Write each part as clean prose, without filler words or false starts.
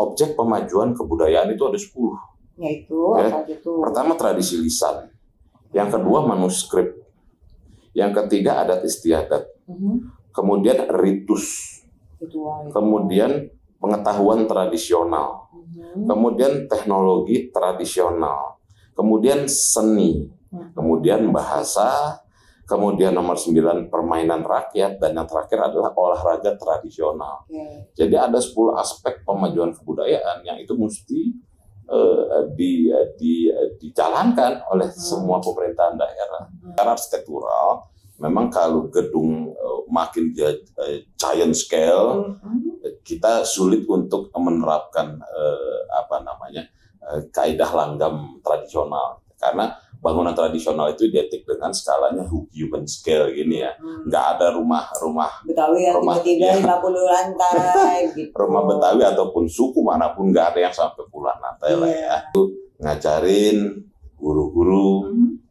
objek pemajuan kebudayaan itu ada 10. Yaitu Ya. apa itu? Pertama tradisi lisan, yang kedua manuskrip, yang ketiga adat istiadat, kemudian ritus, Ritual. kemudian pengetahuan tradisional, kemudian teknologi tradisional, kemudian seni, kemudian bahasa, kemudian nomor 9 permainan rakyat, dan yang terakhir adalah olahraga tradisional. Oke. Jadi ada 10 aspek pemajuan kebudayaan yang itu mesti dijalankan oleh semua pemerintahan daerah. Secara arsitektural, memang kalau gedung makin giant scale, kita sulit untuk menerapkan kaidah langgam tradisional, karena bangunan tradisional itu identik dengan skalanya human scale gini ya, nggak ada rumah Betawi yang tiba-tiba 50 lantai gitu. rumah Betawi ataupun suku manapun nggak ada yang sampai puluhan lantai lah ya. Ngajarin guru-guru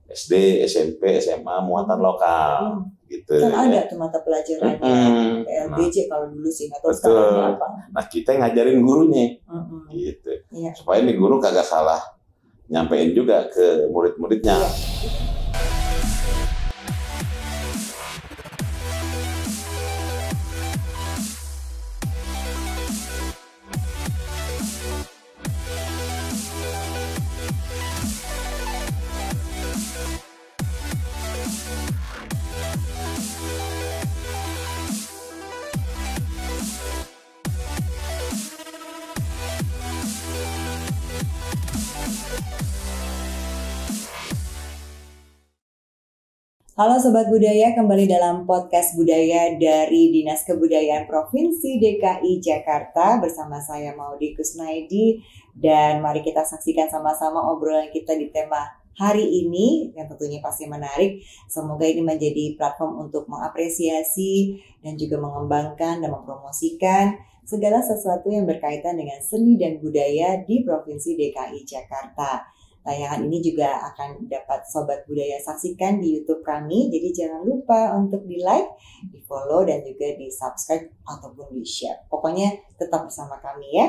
SD, SMP, SMA muatan lokal gitu. Kan ya. ada tuh mata pelajarannya, LBJ kalau dulu sih, atau Betul. sekarang apa? Nah kita ngajarin gurunya gitu, Iya. supaya nih guru kagak salah nyampein juga ke murid-muridnya. Halo Sobat Budaya, kembali dalam podcast budaya dari Dinas Kebudayaan Provinsi DKI Jakarta bersama saya Maudy Kusnaidi, dan mari kita saksikan sama-sama obrolan kita di tema hari ini yang tentunya pasti menarik. Semoga ini menjadi platform untuk mengapresiasi dan juga mengembangkan dan mempromosikan segala sesuatu yang berkaitan dengan seni dan budaya di Provinsi DKI Jakarta. Tayangan ini juga akan dapat Sobat Budaya saksikan di YouTube kami, jadi jangan lupa untuk di-like, di-follow, dan juga di-subscribe ataupun di-share. Pokoknya tetap bersama kami ya.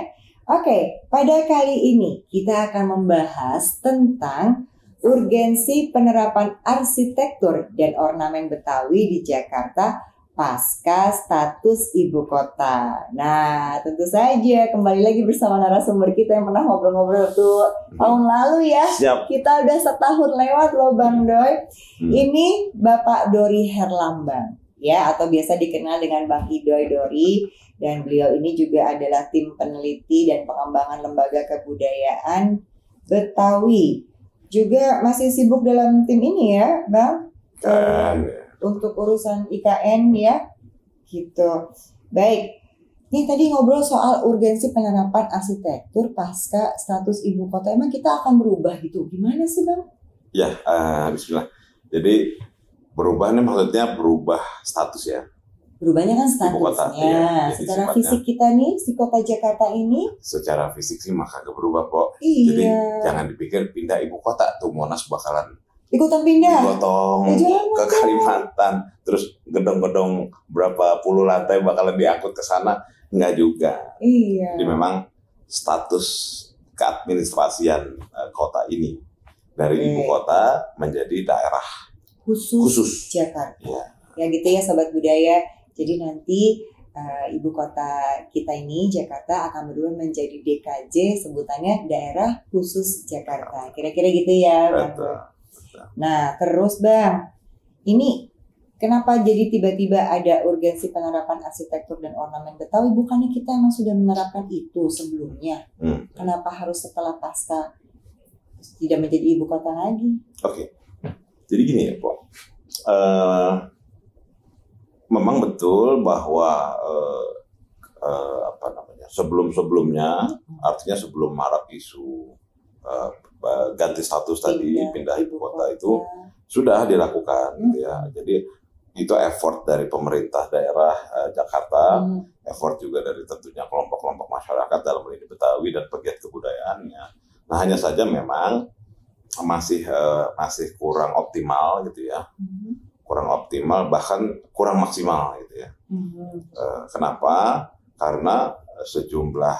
Oke, pada kali ini kita akan membahas tentang urgensi penerapan arsitektur dan ornamen Betawi di Jakarta pasca status ibu kota. Nah, tentu saja kembali lagi bersama narasumber kita yang pernah ngobrol-ngobrol tuh tahun lalu ya. Siap. Kita udah setahun lewat loh Bang Doy. Ini Bapak Dori Herlambang ya, atau biasa dikenal dengan Bang Idoy Dori, dan beliau ini juga adalah tim peneliti dan pengembangan lembaga kebudayaan Betawi. Juga masih sibuk dalam tim ini ya, Bang? Untuk urusan IKN ya, gitu. Baik, ini tadi ngobrol soal urgensi penerapan arsitektur pasca status ibu kota. Emang kita akan berubah gitu? Gimana sih Bang? Ya, bismillah. Jadi berubah ini maksudnya berubah status ya. Berubahnya kan Ibu kota, statusnya. iya. Jadi Secara sifatnya- fisik kita nih, si kota Jakarta ini. Secara fisik sih maka kagak berubah kok. Iya. Jadi jangan dipikir pindah ibu kota tuh Monas bakalan Ikutan pindah. digotong jangan. ke Kalimantan, terus gedung-gedung berapa puluh lantai bakalan diangkut ke sana, enggak juga. Iya. Jadi memang status keadministrasian kota ini dari ibu kota menjadi daerah Khusus Jakarta. Ya. Ya gitu ya Sobat Budaya. Jadi nanti ibu kota kita ini Jakarta akan berubah menjadi DKJ, sebutannya daerah khusus Jakarta. Kira-kira gitu ya Bang. Betul. Nah terus Bang, ini kenapa jadi tiba-tiba ada urgensi penerapan arsitektur dan ornamen Betawi? Bukannya kita emang sudah menerapkan itu sebelumnya? Kenapa harus setelah pasca tidak menjadi ibu kota lagi? Oke. Jadi gini ya, Pak. Memang betul bahwa sebelum-sebelumnya, artinya sebelum marak isu ganti status tadi, pindah ibu kota itu sudah dilakukan, gitu ya. Jadi itu effort dari pemerintah daerah Jakarta, effort juga dari tentunya kelompok-kelompok masyarakat dalam hal ini Betawi dan pegiat kebudayaannya. Nah hanya saja memang masih kurang optimal gitu ya, kurang optimal bahkan kurang maksimal gitu ya. Kenapa? Karena sejumlah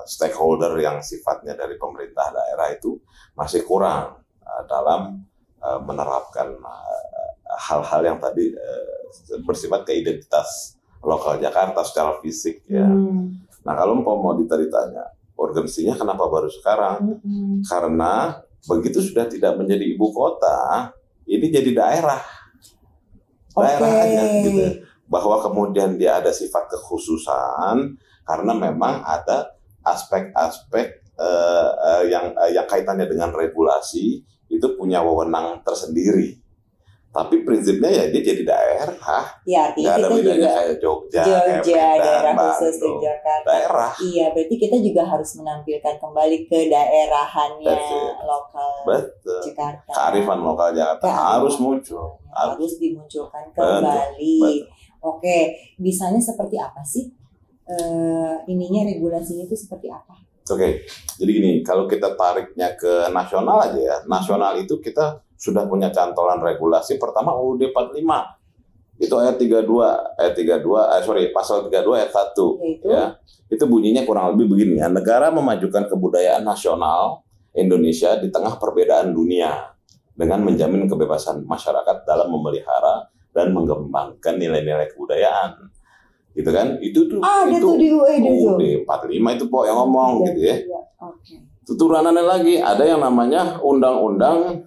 stakeholder yang sifatnya dari pemerintah daerah itu masih kurang dalam menerapkan hal-hal yang tadi bersifat ke identitas lokal Jakarta secara fisik ya. Nah kalau mau ditanya urgensinya kenapa baru sekarang? Karena begitu sudah tidak menjadi ibu kota, ini jadi daerah aja gitu. Bahwa kemudian dia ada sifat kekhususan karena memang ada aspek-aspek yang kaitannya dengan regulasi itu punya wewenang tersendiri. Tapi prinsipnya ya dia jadi daerah. Ya, artinya nggak ada kita bedanya juga kayak Jogja, daerah khusus Bandung. Jakarta. Daerah. Iya, berarti kita juga harus menampilkan kembali ke daerahannya lokal Jakarta. Kearifan lokal Jakarta harus muncul. Harus dimunculkan kembali. Betul. Oke, misalnya seperti apa sih? Regulasinya itu seperti apa? Oke, jadi gini, kalau kita tariknya ke nasional aja ya, nasional itu kita sudah punya cantolan regulasi. Pertama UUD 45, itu pasal 32 ayat 1. Ya, itu bunyinya kurang lebih begini ya, negara memajukan kebudayaan nasional Indonesia di tengah perbedaan dunia dengan menjamin kebebasan masyarakat dalam memelihara dan mengembangkan nilai-nilai kebudayaan. Gitu kan? Itu tuh di UUD 45 itu yang ngomong gitu ya. Okay. Turunannya lagi ada yang namanya undang-undang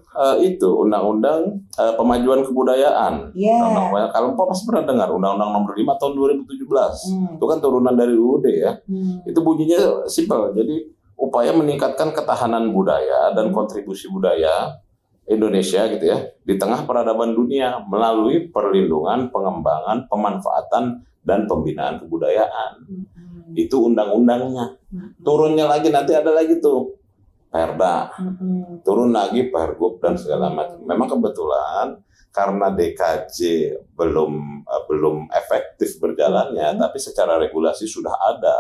pemajuan kebudayaan. Kalau pasti pernah dengar Undang-Undang Nomor 5 tahun 2017. Itu kan turunan dari UUD ya. Itu bunyinya simpel. Jadi upaya meningkatkan ketahanan budaya dan kontribusi budaya Indonesia gitu ya di tengah peradaban dunia melalui perlindungan, pengembangan, pemanfaatan dan pembinaan kebudayaan. Itu undang-undangnya. Turunnya lagi nanti ada lagi tuh Perda. Turun lagi Pergub dan segala macam. Memang kebetulan karena DKJ belum efektif berjalannya, tapi secara regulasi sudah ada.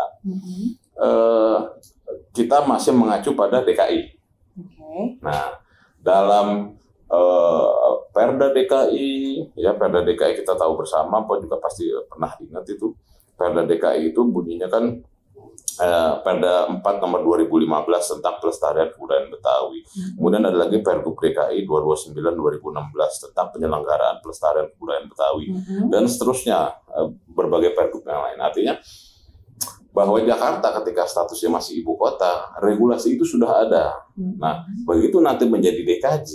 Kita masih mengacu pada DKI. Nah, dalam Perda DKI, Perda DKI kita tahu bersama, Pak juga pasti pernah ingat itu. Perda DKI itu bunyinya kan Perda 4 nomor 2015 tentang pelestarian kebudayaan Betawi. Kemudian ada lagi Pergub DKI 229/2016 tentang penyelenggaraan pelestarian kebudayaan Betawi. Dan seterusnya berbagai pergub yang lain. Artinya bahwa Jakarta ketika statusnya masih ibu kota, regulasi itu sudah ada. Nah, begitu nanti menjadi DKJ,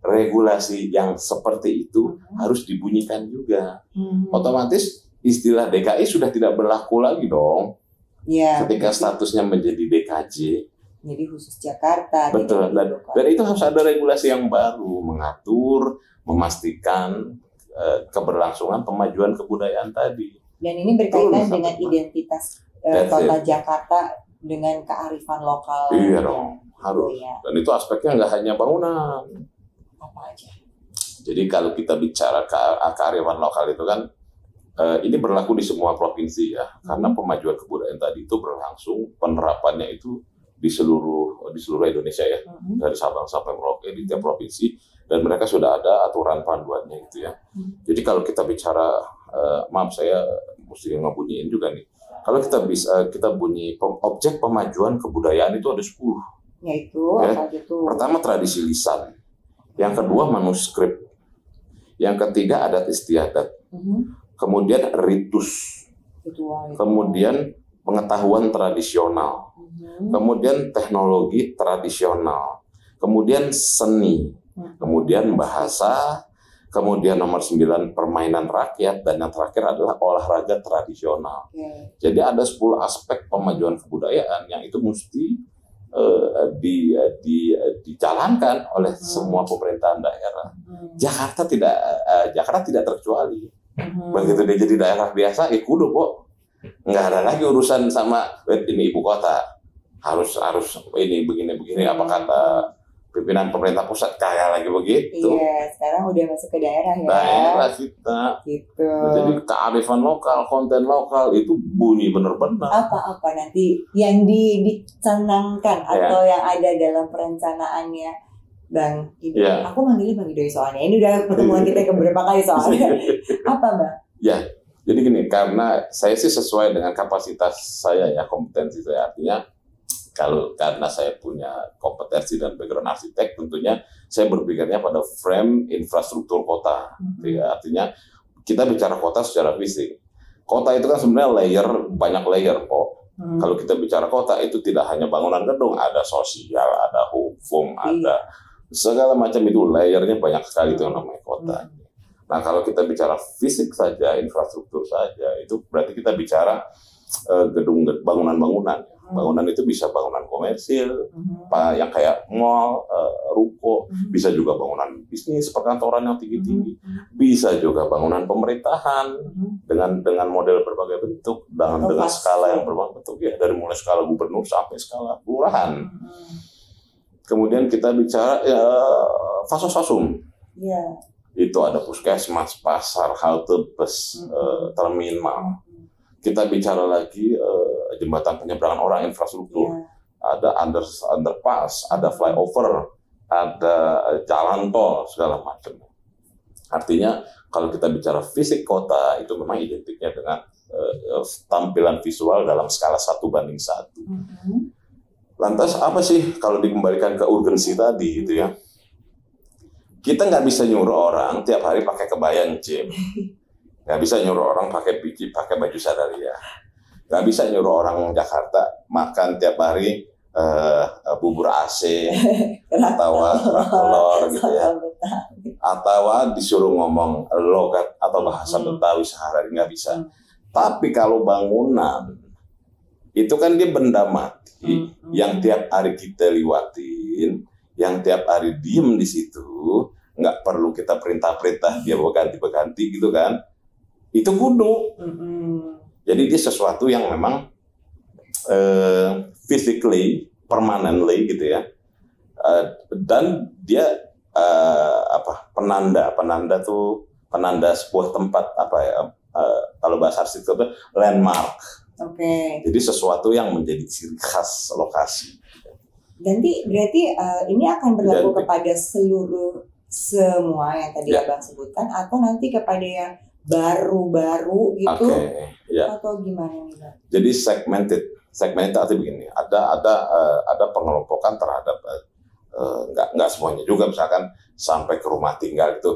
regulasi yang seperti itu harus dibunyikan juga. Otomatis istilah DKI sudah tidak berlaku lagi dong. Ya, ketika statusnya menjadi DKJ. Jadi khusus Jakarta. Betul. Dan itu harus ada regulasi yang baru mengatur, memastikan keberlangsungan pemajuan kebudayaan tadi. Dan ini berkaitan dengan identitas kota Jakarta dengan kearifan lokal. Iya dong, harus. Ya. Dan itu aspeknya nggak hanya bangunan. Apa aja? Jadi kalau kita bicara kearifan lokal itu kan ini berlaku di semua provinsi ya, karena pemajuan kebudayaan tadi itu berlangsung penerapannya itu di seluruh Indonesia ya, dari Sabang sampai Merauke di tiap provinsi, dan mereka sudah ada aturan panduannya gitu ya. Jadi kalau kita bicara, maaf saya mesti ngebunyiin juga nih. Kalau kita bunyi objek pemajuan kebudayaan itu ada 10. Yaitu ya. Apa itu? Pertama tradisi lisan, yang kedua manuskrip, yang ketiga adat istiadat, kemudian ritus, kemudian pengetahuan tradisional, kemudian teknologi tradisional, kemudian seni, kemudian bahasa, kemudian nomor 9 permainan rakyat, dan yang terakhir adalah olahraga tradisional. Jadi ada 10 aspek pemajuan kebudayaan yang itu mesti dijalankan oleh semua pemerintahan daerah. Jakarta tidak terkecuali. Begitu dia jadi daerah biasa, kudu kok nggak ada lagi urusan sama ini ibu kota, harus ini begini apa kata pimpinan pemerintah pusat kayak lagi begitu. Iya, sekarang udah masuk ke daerah ya. Daerah kita. Gitu. Jadi kearifan lokal, konten lokal itu bunyi bener-bener. Apa nanti yang dicanangkan atau yang ada dalam perencanaannya Bang Ido? Aku manggilnya Bang Ido soalnya. Ini udah pertemuan kita beberapa kali soalnya. Apa Bang? Ya, jadi gini, karena saya sih sesuai dengan kapasitas saya ya, kompetensi saya, artinya kalau karena saya punya kompetensi dan background arsitek, tentunya saya berpikirnya pada frame infrastruktur kota. Ya, artinya kita bicara kota secara fisik. Kota itu kan sebenarnya banyak layer kok. Kalau kita bicara kota itu tidak hanya bangunan gedung, ada sosial, ada hukum, ada segala macam, itu layernya banyak sekali, itu yang namanya kota. Nah, kalau kita bicara fisik saja, infrastruktur saja, itu berarti kita bicara bangunan-bangunan. Bangunan itu bisa bangunan komersil, yang kayak mall, ruko, bisa juga bangunan bisnis, perkantoran yang tinggi-tinggi, bisa juga bangunan pemerintahan dengan model berbagai bentuk, dengan skala yang berbagai bentuk, ya, dari mulai skala gubernur sampai skala kelurahan. Kemudian kita bicara fasos-fasum. Itu ada puskesmas, pasar, halte bus, terminal. Kita bicara lagi jembatan penyeberangan orang, infrastruktur. Ada underpass, ada flyover, ada jalan tol, segala macam. Artinya kalau kita bicara fisik kota, itu memang identiknya dengan tampilan visual dalam skala 1:1. Lantas apa sih kalau dikembalikan ke urgensi tadi gitu ya? Kita nggak bisa nyuruh orang tiap hari pakai kebayang, Jim. Nggak bisa nyuruh orang pakai baju sadaria. Nggak bisa nyuruh orang Jakarta makan tiap hari bubur AC atau telur gitu ya. Atau disuruh ngomong logat atau bahasa Betawi sehari, nggak bisa. Tapi kalau bangunan itu kan dia benda mati yang tiap hari kita liwatin, yang tiap hari diem di situ, nggak perlu kita perintah-perintah dia berganti-berganti gitu kan. Itu kudu. Jadi dia sesuatu yang memang physically, permanently gitu ya. Dan dia penanda sebuah tempat, kalau bahasa arsitek itu landmark. Jadi sesuatu yang menjadi ciri khas lokasi. Berarti ini akan berlaku kepada semua yang tadi Abang sebutkan, atau nanti kepada yang baru-baru gitu, atau gimana nih, Bang? Jadi segmented artinya begini, ada pengelompokan terhadap nggak semuanya juga, misalkan sampai ke rumah tinggal itu,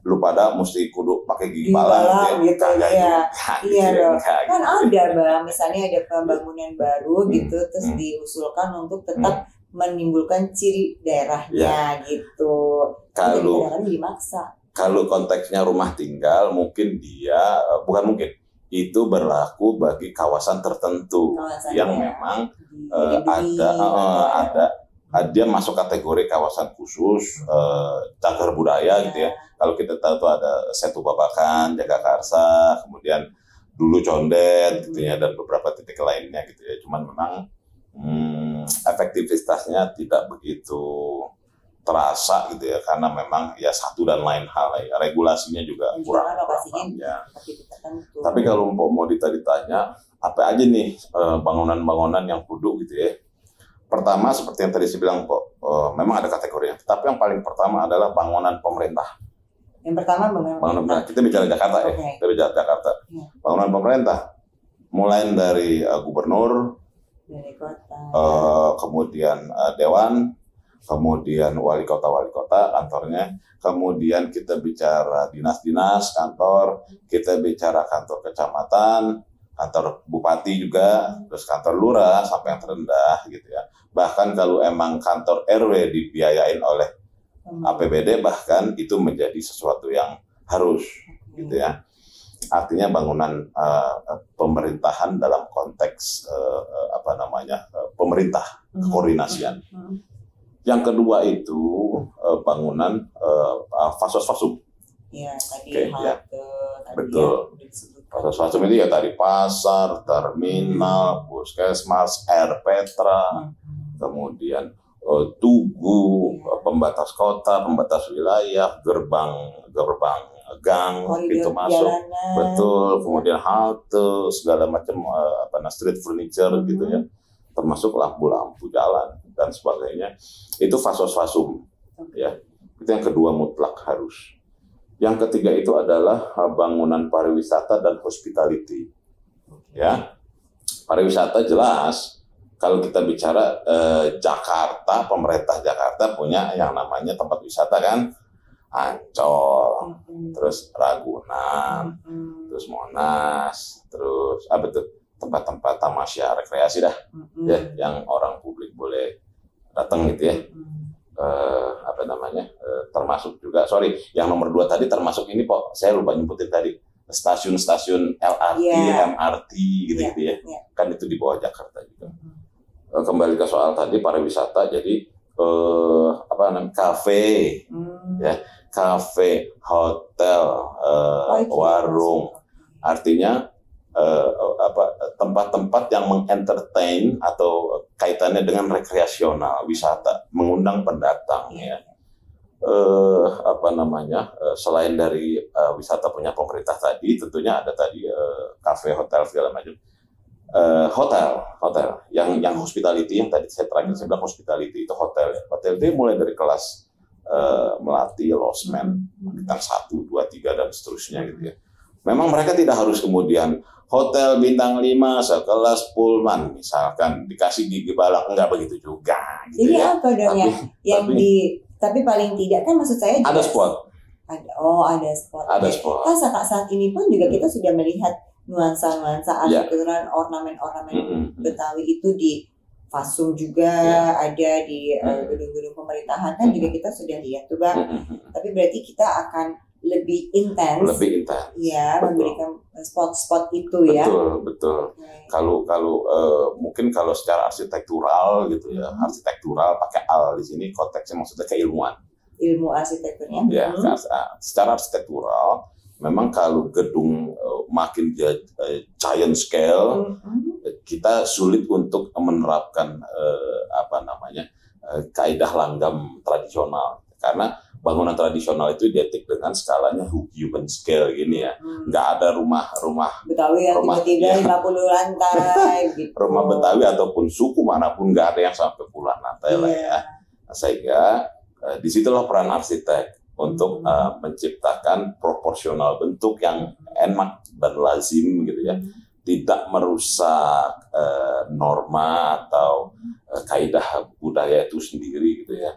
lu pada mesti kudu pakai gigi balang gitu ya. Iya, kan ada Bang, misalnya ada pembangunan baru gitu, terus diusulkan untuk tetap menimbulkan ciri daerahnya gitu. Kalau dimaksa. Kalau konteksnya rumah tinggal, mungkin dia itu berlaku bagi kawasan tertentu yang memang dia masuk kategori kawasan khusus, cagar budaya gitu ya. Kalau kita tahu tuh ada Setu Babakan, Jagakarsa, kemudian dulu Condet gitu ya, dan beberapa titik lainnya gitu ya. Cuman memang efektivitasnya tidak begitu terasa gitu ya, karena memang ya satu dan lain hal ya, regulasinya juga kurang ya. Tapi kalau mau ditanya apa aja nih bangunan-bangunan yang kudu gitu ya. Pertama seperti yang tadi saya bilang kok, memang ada kategorinya. Tapi yang paling pertama adalah bangunan pemerintah. Yang pertama bangunan pemerintah. Kita bicara Jakarta kita bicara Jakarta. Bangunan pemerintah mulai dari gubernur, dari kota, kemudian dewan, kemudian wali kota kantornya, kemudian kita bicara dinas-dinas kantor, kita bicara kantor kecamatan, kantor bupati juga, terus kantor lurah sampai yang terendah gitu ya. Bahkan kalau emang kantor RW dibiayain oleh APBD, bahkan itu menjadi sesuatu yang harus gitu ya. Artinya bangunan pemerintahan dalam konteks pemerintah, koordinasian. Yang kedua itu bangunan fasos-fasum. Iya, tadi betul. Fasos-fasum itu ya tadi pasar, terminal, puskesmas, air petra, kemudian tugu, pembatas kota, pembatas wilayah, gerbang gang, pintu masuk, betul. Kemudian halte, segala macam street furniture gitu ya, termasuk lampu-lampu jalan dan sebagainya. Itu fasos-fasum ya. Itu yang kedua mutlak harus. Yang ketiga itu adalah bangunan pariwisata dan hospitality. Ya. Pariwisata jelas kalau kita bicara Jakarta, pemerintah Jakarta punya yang namanya tempat wisata kan, Ancol, terus Ragunan, terus Monas, terus apa tuh tempat-tempat tamasya rekreasi dah, ya, yang orang publik boleh datang gitu ya. Apa namanya? Termasuk juga, sorry, yang nomor 2 tadi termasuk ini Pak, saya lupa nyebutin tadi, stasiun-stasiun LRT, MRT gitu-gitu ya. Kan itu di bawah Jakarta juga. Kembali ke soal tadi pariwisata, jadi apa namanya, kafe, ya, kafe, hotel, warung, artinya tempat-tempat yang mengentertain atau kaitannya dengan rekreasional, wisata, mengundang pendatang ya. Apa namanya, selain dari wisata punya pemerintah tadi, tentunya ada tadi kafe, hotel segala macam. Hotel yang hospitality, yang tadi saya bilang hospitality itu hotel ya. Hotel itu mulai dari kelas melati, losmen, bintang 1, 2, 3 dan seterusnya gitu ya. Memang mereka tidak harus kemudian hotel bintang 5 sekelas Pullman misalkan dikasih gigi balak, enggak begitu juga gitu. Jadi ya. apa dong tapi paling tidak kan maksud saya juga ada spot. Ada spot. Ada spot. Kan saat ini pun juga kita sudah melihat nuansa-nuansa arsitektural, ornamen-ornamen Betawi itu di Fasum juga, ada di gedung-gedung pemerintahan kan juga kita sudah lihat tuh Bang. Tapi berarti kita akan lebih intens ya, memberikan spot-spot itu ya. Betul. Kalau mungkin kalau secara arsitektural gitu ya, arsitektural pakai al di sini konteksnya maksudnya keilmuan. Ilmu arsitekturnya. Ya, secara arsitektural memang kalau gedung makin giant scale, kita sulit untuk menerapkan kaidah langgam tradisional karena bangunan tradisional itu identik dengan skalanya human scale gini ya. Nggak ada rumah Betawi yang tiba-tiba 50 lantai gitu. Rumah Betawi ataupun suku manapun nggak ada yang sampai puluhan lantai lah ya. Nah, sehingga disitulah peran arsitek untuk menciptakan proporsional bentuk yang enak dan lazim gitu ya. Tidak merusak norma atau kaidah budaya itu sendiri gitu ya.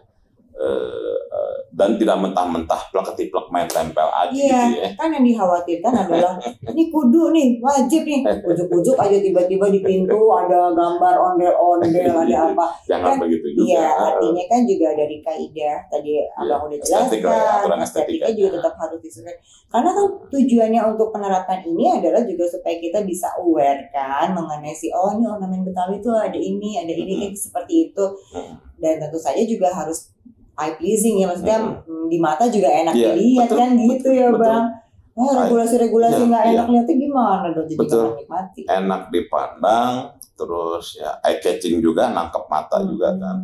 Dan tidak mentah-mentah plek-ketiplek main tempel aja gitu ya. Kan yang dikhawatirkan adalah ini kudu nih, wajib nih, ujuk-ujuk aja tiba-tiba di pintu ada gambar ondel-ondel, ada apa. Jangan kan, begitu juga. Iya, artinya kan juga dari kaidah tadi Abang udah jelaskan, estetika juga tetap harus disesuaikan. Karena kan tujuannya untuk penerapan ini adalah juga supaya kita bisa aware kan mengenai ini ornamen Betawi itu ada ini kayak seperti itu. Dan tentu saja juga harus eye pleasing ya, maksudnya di mata juga enak dilihat kan gitu ya Bang. Regulasi-regulasi nggak enak lihatnya gimana dong, jadi nggak menikmati. Enak dipandang, terus ya eye catching juga, nangkep mata juga kan.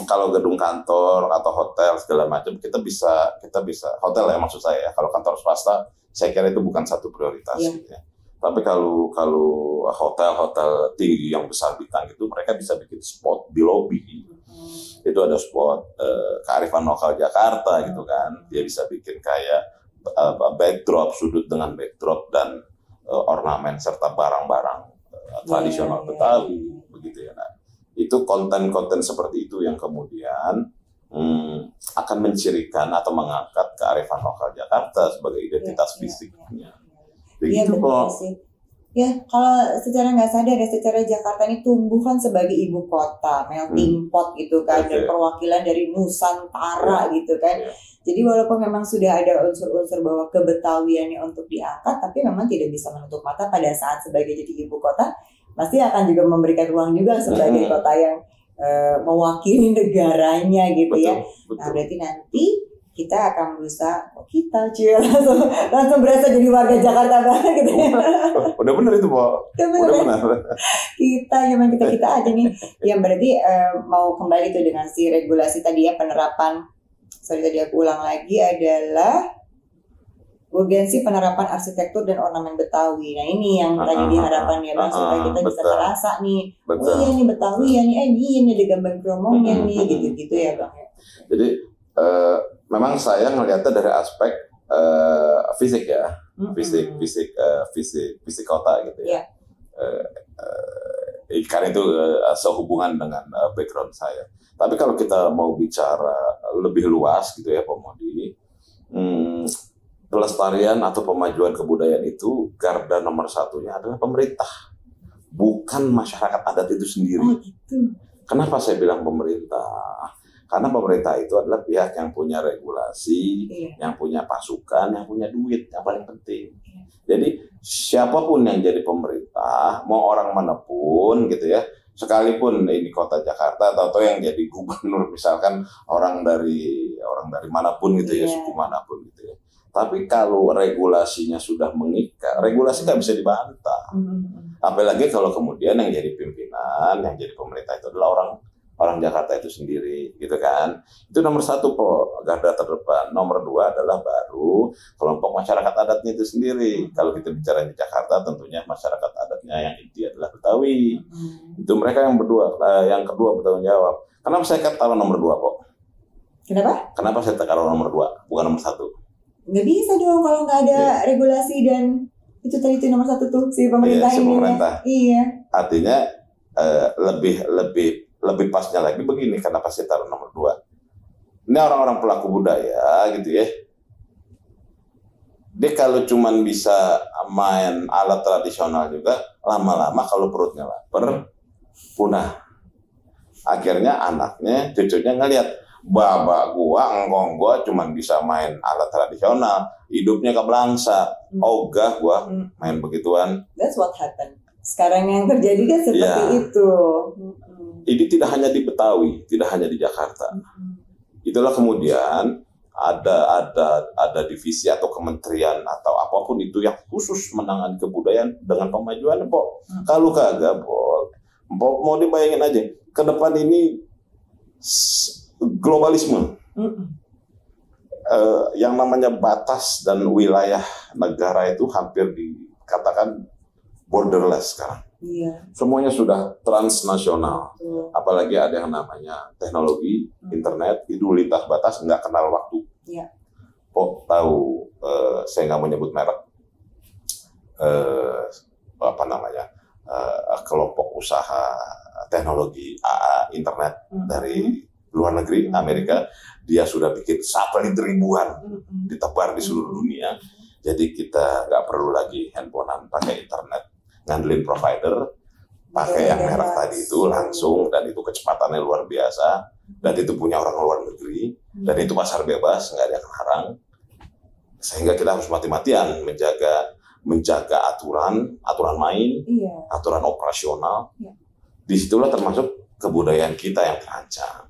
Kalau gedung kantor atau hotel segala macam kita bisa hotel ya maksud saya. Kalau kantor swasta saya kira itu bukan satu prioritas gitu ya. Tapi kalau hotel tinggi yang besar bintang itu mereka bisa bikin spot di lobi. Itu ada spot kearifan lokal Jakarta gitu kan. Dia bisa bikin kayak backdrop, sudut dengan backdrop dan ornamen serta barang-barang tradisional Betawi begitu ya. Nah, itu konten-konten seperti itu yang kemudian akan mencirikan atau mengangkat kearifan lokal Jakarta sebagai identitas fisiknya. Begitu kok. Ya, kalau secara nggak sadar ya, secara Jakarta ini tumbuh kan sebagai ibu kota, melting pot gitu kan, dan perwakilan dari Nusantara gitu kan. Jadi walaupun memang sudah ada unsur-unsur bahwa kebetawiannya untuk diangkat, tapi memang tidak bisa menutup mata pada saat sebagai jadi ibu kota, pasti akan juga memberikan ruang juga sebagai kota yang mewakili negaranya gitu ya. Nah, berarti nanti kita akan berusaha, langsung berasa jadi warga Jakarta banget gitu. Udah bener itu, Pak. Udah bener. Kita aja nih. Yang berarti mau kembali tuh dengan si regulasi tadi ya, penerapan. Tadi aku ulang lagi adalah urgensi penerapan arsitektur dan ornamen Betawi. Nah ini yang tadi diharapkan ya Bang, supaya kita bisa terasa nih. Oh iya nih Betawi ya nih, ini ada gambar kromongnya nih, gitu-gitu ya Bang. Jadi memang saya melihatnya dari aspek fisik ya, fisik kota gitu ya. karena itu sehubungan dengan background saya. Tapi kalau kita mau bicara lebih luas gitu ya Pak Modi, pelestarian atau pemajuan kebudayaan itu garda nomor satunya adalah pemerintah, bukan masyarakat adat itu sendiri. Oh gitu. Kenapa saya bilang pemerintah? Karena pemerintah itu adalah pihak yang punya regulasi, yang punya pasukan, yang punya duit, yang paling penting. Jadi siapapun yang jadi pemerintah, mau orang manapun gitu ya, sekalipun ini kota Jakarta atau yang jadi gubernur misalkan orang dari manapun gitu ya, suku manapun gitu ya. Tapi kalau regulasinya sudah mengikat, regulasi nggak bisa dibantah. Apalagi kalau kemudian yang jadi pimpinan, yang jadi pemerintah itu adalah orang Jakarta itu sendiri, gitu kan? Itu nomor satu, garda terdepan. Nomor dua adalah baru kelompok masyarakat adatnya itu sendiri. Kalau kita bicara di Jakarta, tentunya masyarakat adatnya yang inti adalah Betawi. Itu mereka yang kedua bertanggung jawab. Kenapa saya taruh nomor dua, Kok? Kenapa? Kenapa saya taruh nomor dua, bukan nomor satu? Nggak bisa dong kalau nggak ada regulasi dan itu tadi itu nomor satu tuh si pemerintah si pemerintah. Iya. Artinya lebih pasnya lagi begini, kenapa saya taruh nomor dua? Ini orang-orang pelaku budaya gitu ya. Dia kalau cuman bisa main alat tradisional juga, lama-lama kalau perutnya lapar, punah. Akhirnya anaknya, cucunya ngelihat, babak engkong gua cuman bisa main alat tradisional, hidupnya keblangsa, ogah gua main begituan. That's what happened. Sekarang yang terjadi kan seperti itu. Ini tidak hanya di Betawi, tidak hanya di Jakarta. Itulah kemudian ada divisi atau kementerian atau apapun itu yang khusus menangani kebudayaan dengan pemajuan, Pok. Kalau kagak, Pok, mau dibayangin aja, ke depan ini globalisme. Yang namanya batas dan wilayah negara itu hampir dikatakan borderless sekarang. Iya. Semuanya sudah transnasional. Apalagi ada yang namanya teknologi, internet, itu lintas batas, nggak kenal waktu. Iya. Kok tahu, saya nggak mau nyebut merek, kelompok usaha teknologi internet dari luar negeri, Amerika, dia sudah bikin satelit ribuan ditebar di seluruh dunia. Jadi kita nggak perlu lagi handphonean pakai internet, ngandelin provider, pakai yang merek tadi itu langsung, dan itu kecepatannya luar biasa, dan itu punya orang luar negeri, dan itu pasar bebas, nggak ada yang larang. Sehingga kita harus mati-matian menjaga aturan main, aturan operasional. Disitulah termasuk kebudayaan kita yang terancam.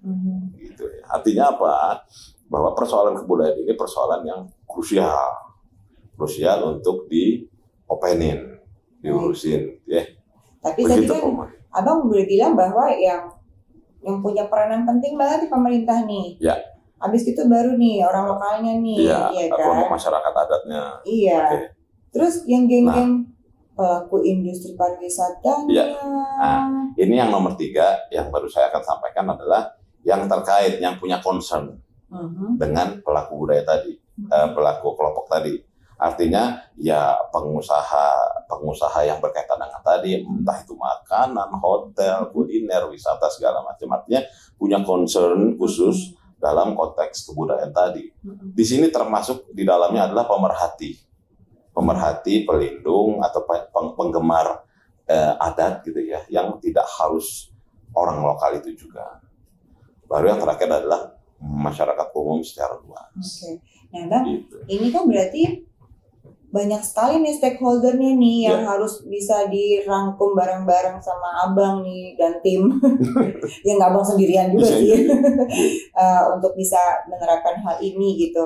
Gitu ya. Artinya apa? Bahwa persoalan kebudayaan ini persoalan yang krusial untuk diopenin, diurusin, ya. Tapi tadi kan Abang boleh bilang bahwa yang punya peranan penting banget di pemerintah nih. Ya. Habis itu baru nih orang lokalnya nih, iya kan? Kelompok masyarakat adatnya. Iya. Okay. Terus yang geng-geng pelaku industri pariwisatanya. Ya. Nah, ini yang nomor 3 yang baru saya akan sampaikan adalah yang terkait, yang punya concern dengan pelaku budaya tadi, pelaku kelompok tadi. Artinya ya pengusaha yang berkaitan dengan tadi, entah itu makanan, hotel, kuliner, wisata segala macam, artinya punya concern khusus dalam konteks kebudayaan tadi. Di sini termasuk di dalamnya adalah pemerhati, pelindung atau penggemar adat gitu ya, yang tidak harus orang lokal itu juga. Baru yang terakhir adalah masyarakat umum secara luas. Oke. Nah, Bang, gitu. Ini kan berarti banyak sekali nih stakeholder-nya nih yang harus bisa dirangkum bareng-bareng sama Abang nih dan tim. Ya nggak Abang sendirian juga sih. Untuk bisa menerapkan hal ini gitu.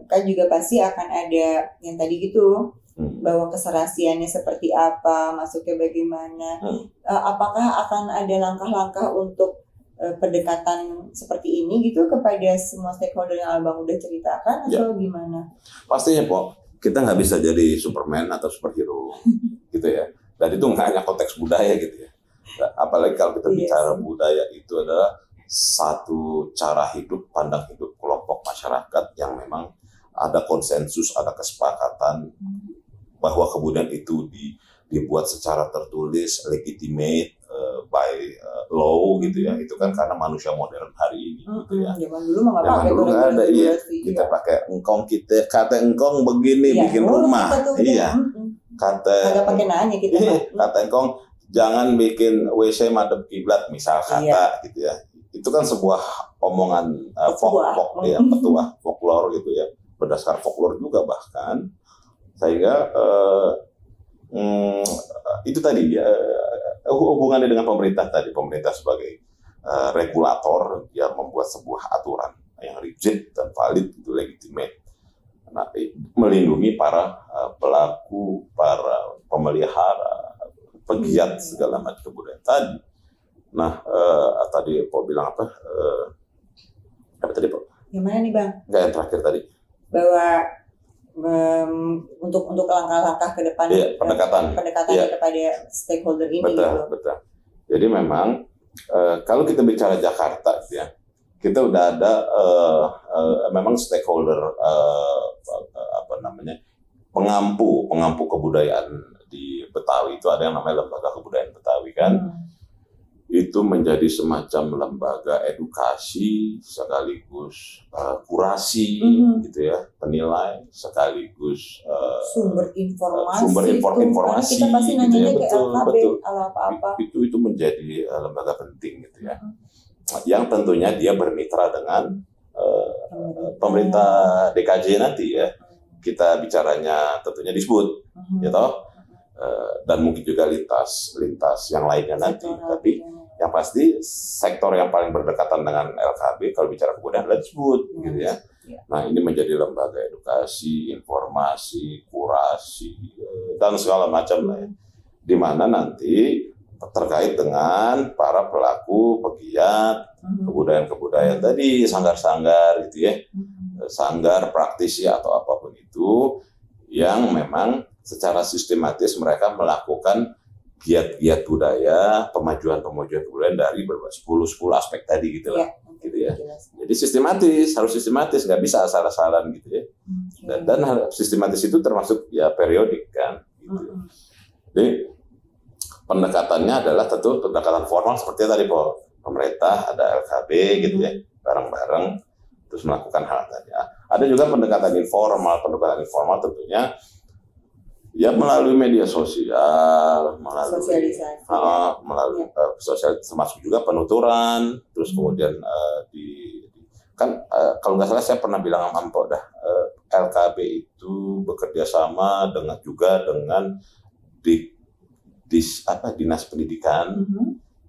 Kan juga pasti akan ada yang tadi gitu, bahwa keserasiannya seperti apa, masuknya bagaimana. Apakah akan ada langkah-langkah untuk pendekatan seperti ini gitu kepada semua stakeholder yang Abang udah ceritakan atau gimana? Pastinya, Pok. Kita nggak bisa jadi Superman atau superhero gitu ya. Dan itu nggak hanya konteks budaya gitu ya. Apalagi kalau kita bicara budaya, itu adalah satu cara hidup, pandang hidup kelompok masyarakat yang memang ada konsensus, ada kesepakatan bahwa kebudayaan itu dibuat secara tertulis, legitimate by law gitu ya. Itu kan karena manusia modern hari ini gitu ya. Zaman dulu mah nggak Zaman pakai dulu nggak ada, iya. Kita pakai engkong, kita kata engkong begini bikin rumah, iya. Kata agak pakai nanya kita. Kata engkong jangan bikin WC madep kiblat misal kata gitu ya. Itu kan sebuah omongan petuah folklore gitu ya, berdasar folklore juga bahkan, sehingga itu tadi ya, hubungannya dengan pemerintah tadi. Pemerintah sebagai regulator, dia membuat sebuah aturan yang rigid dan valid, itu legitimate, melindungi para pelaku, para pemelihara, pegiat segala macam kebudayaan tadi. Nah, tadi Pak bilang apa? Apa tadi Pak? Yang mana nih Bang? Enggak, yang terakhir tadi. Bahwa untuk langkah-langkah ke depan, pendekatan kepada stakeholder ini. Betul. Jadi memang kalau kita bicara Jakarta, ya, kita udah ada memang stakeholder pengampu kebudayaan di Betawi. Itu ada yang namanya Lembaga Kebudayaan Betawi kan. Itu menjadi semacam lembaga edukasi sekaligus kurasi gitu ya, penilai sekaligus sumber informasi. Kita pasti gitu nanya ya. Betul. apa-apa. Itu menjadi lembaga penting gitu ya. Yang tentunya dia bermitra dengan pemerintah DKJ nanti ya. Kita bicaranya tentunya disebut, ya toh. Dan mungkin juga lintas yang lainnya nanti. Tapi yang pasti sektor yang paling berdekatan dengan LKB kalau bicara kebudayaan adalah disebut gitu ya. Nah, ini menjadi lembaga edukasi, informasi, kurasi dan segala macam lah ya. Di mana nanti terkait dengan para pelaku pegiat kebudayaan tadi, sanggar-sanggar gitu ya. Sanggar, praktisi atau apapun itu yang memang secara sistematis mereka melakukan giat-giat budaya, pemajuan kebudayaan dari 10 aspek tadi gitu lah. Gitu ya. Jadi harus sistematis, nggak bisa asal-asalan gitu ya. Dan sistematis itu termasuk ya periodik kan. Gitu. Jadi pendekatannya adalah tentu pendekatan formal seperti tadi pemerintah ada LKB gitu ya, bareng-bareng terus melakukan hal tadi. Ada juga pendekatan informal tentunya ya melalui media sosial, melalui sosialisasi, termasuk juga penuturan, terus kemudian kalau nggak salah saya pernah bilang sama Mpok LKB itu bekerja sama dengan dinas pendidikan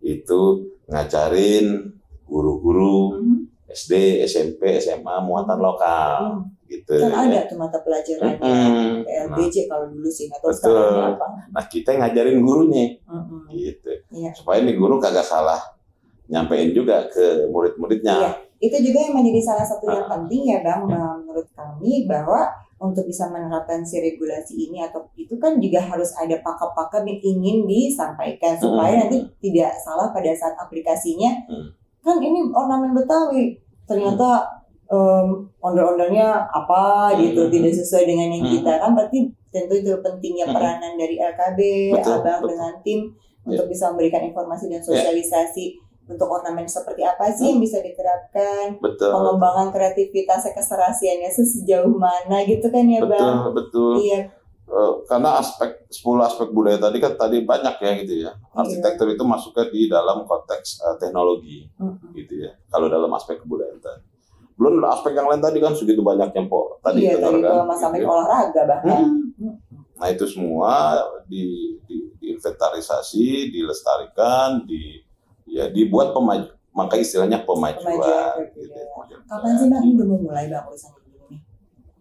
itu ngajarin guru-guru SD, SMP, SMA muatan lokal. Gitu. Kan ada tuh mata pelajarannya PLBJ kalau dulu sih atau sekarang apa. Nah, kita ngajarin gurunya gitu. Supaya nih guru kagak salah nyampein juga ke murid-muridnya. Itu juga yang menjadi salah satu yang penting ya Bang, menurut kami, bahwa untuk bisa menerapkan si regulasi ini atau itu kan juga harus ada pakem-pakem yang ingin disampaikan supaya nanti tidak salah pada saat aplikasinya. Kan ini ornamen Betawi ternyata ondel-ondelnya apa gitu, tidak sesuai dengan yang kita kan, berarti tentu itu pentingnya peranan dari LKB, Abang dengan tim untuk bisa memberikan informasi dan sosialisasi untuk ornamen seperti apa sih yang bisa diterapkan, pengembangan kreativitasnya, keserasiannya sejauh mana gitu kan ya Bang. Betul. Iya. Karena 10 aspek budaya tadi kan banyak ya gitu ya. Arsitektur itu masuknya di dalam konteks teknologi gitu ya. Kalau dalam aspek kebudayaan tadi. Belum aspek yang lain tadi kan segitu banyaknya tadi kan. Sampai olahraga bahkan. Nah, itu semua diinventarisasi, dilestarikan, dibuat maka istilahnya pemajuan gitu. Kapan sih Bang ini udah mau mulai Bang urusan ini?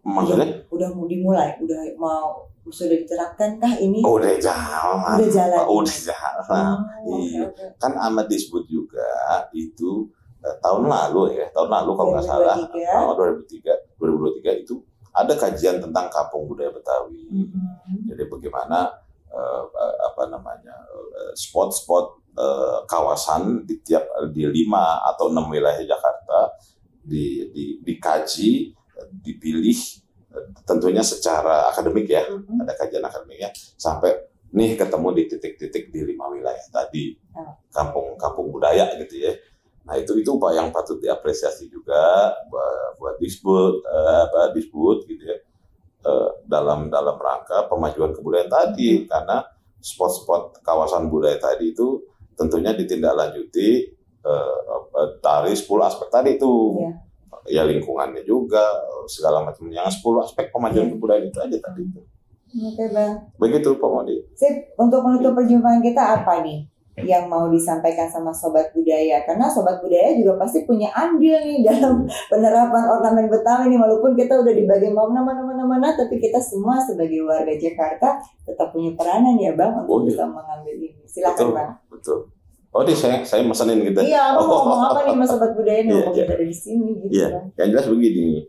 Maksudnya? Udah mau dimulai, sudah diterapkan kah ini? Udah jalan. Okay. Kan amat disebut juga itu tahun lalu kalau nggak salah 2023 itu ada kajian tentang kampung budaya Betawi. Jadi bagaimana spot-spot kawasan di 5 atau 6 wilayah Jakarta dikaji, dipilih tentunya secara akademik ya, ada kajian akademiknya sampai nih ketemu di titik-titik di 5 wilayah tadi, kampung budaya gitu ya. Nah itu upaya yang patut diapresiasi juga buat Disbud gitu ya, dalam rangka pemajuan kebudayaan tadi, karena spot-spot kawasan budaya tadi itu tentunya ditindaklanjuti dari 10 aspek tadi itu, ya lingkungannya juga segala macam, yang 10 aspek pemajuan kebudayaan itu aja tadi itu. Oke Bang. Begitu Pak Modi. Sip, untuk menutup perjumpaan kita apa nih yang mau disampaikan sama Sobat Budaya? Karena Sobat Budaya juga pasti punya andil nih dalam penerapan ornamen Betawi nih, walaupun kita udah dibagi mana, tapi kita semua sebagai warga Jakarta tetap punya peranan ya Bang untuk bisa mengambil ini. Silakan Bang. Betul. Oh, saya mesenin gitu. Iya, mau ngomong apa nih Mas Sobat Budaya nih, kita ada di sini gitu. Iya, yang jelas begini.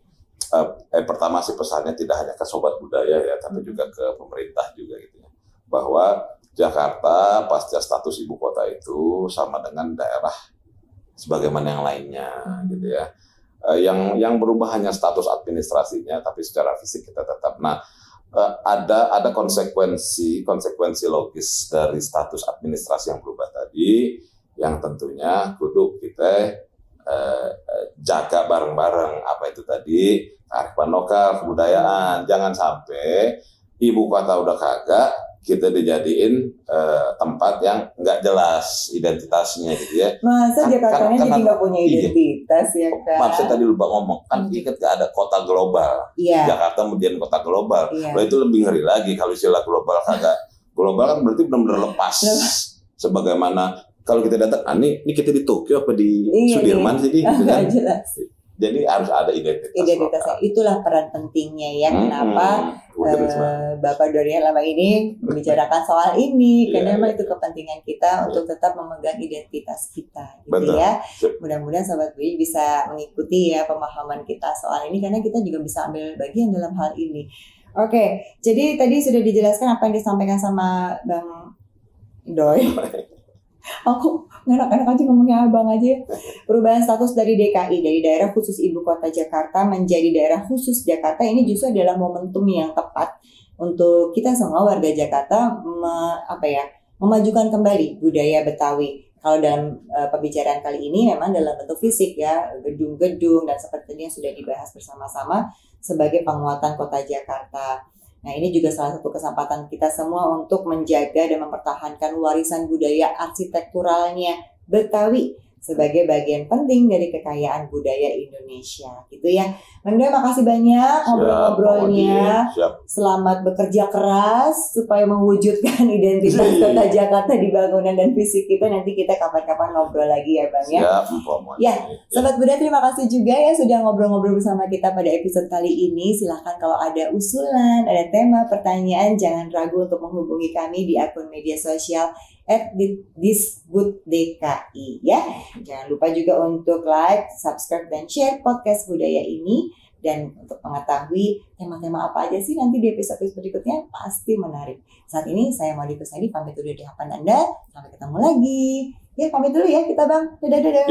Pertama sih pesannya tidak hanya ke Sobat Budaya ya, tapi juga ke pemerintah juga gitu ya. Bahwa Jakarta pasca status ibu kota itu sama dengan daerah sebagaimana yang lainnya gitu ya. Yang berubah hanya status administrasinya, tapi secara fisik kita tetap. Nah, ada konsekuensi logis dari status administrasi yang berubah tadi, yang tentunya kudu kita jaga bareng-bareng. Apa itu tadi? Kearifan lokal, kebudayaan. Jangan sampai ibu kota udah kagak, kita dijadiin tempat yang nggak jelas identitasnya gitu ya. Masa Jakartanya jadi nggak punya identitas ya kan? Maksudnya tadi lupa ngomong, kan kita ada kota global. Jakarta kemudian kota global. Loh itu lebih ngeri lagi kalau istilah global kagak. Global kan berarti benar-benar lepas. Sebagaimana kalau kita datang, ini kita di Tokyo apa di Sudirman sih? Nggak jelas. Jadi harus ada identitasnya. Itulah peran pentingnya ya. Kenapa Bapak Dorian lama ini membicarakan soal ini, karena memang itu kepentingan kita untuk tetap memegang identitas kita, gitu. Betul. Ya. Mudah-mudahan Sobat BI bisa mengikuti ya pemahaman kita soal ini, karena kita juga bisa ambil bagian dalam hal ini. Oke, jadi tadi sudah dijelaskan apa yang disampaikan sama Bang Doi. Aku enak-enak aja ngomongnya abang aja. Perubahan status dari DKI, dari daerah khusus ibu kota Jakarta menjadi daerah khusus Jakarta, ini justru adalah momentum yang tepat untuk kita semua warga Jakarta memajukan kembali budaya Betawi. Kalau dalam pembicaraan kali ini memang dalam bentuk fisik ya, gedung-gedung dan sepertinya sudah dibahas bersama-sama sebagai penguatan kota Jakarta. Nah, ini juga salah satu kesempatan kita semua untuk menjaga dan mempertahankan warisan budaya arsitekturalnya Betawi sebagai bagian penting dari kekayaan budaya Indonesia, gitu ya. Bang Doi, makasih banyak ngobrol-ngobrolnya. Selamat bekerja keras supaya mewujudkan identitas kota Jakarta di bangunan dan fisik kita. Nanti kita kapan-kapan ngobrol lagi ya Bang ya. Ya, Sobat Budaya, terima kasih juga ya sudah ngobrol-ngobrol bersama kita pada episode kali ini. Silahkan kalau ada usulan, ada tema, pertanyaan, jangan ragu untuk menghubungi kami di akun media sosial @disbud_dki ya. Jangan lupa juga untuk like, subscribe, dan share podcast budaya ini. Dan untuk mengetahui tema-tema apa aja sih nanti di episode berikutnya pasti menarik. Saat ini saya Maudy Kusnaidi pamit dulu di hadapan Anda. Sampai ketemu lagi. Ya, pamit dulu ya kita Bang. Dadah.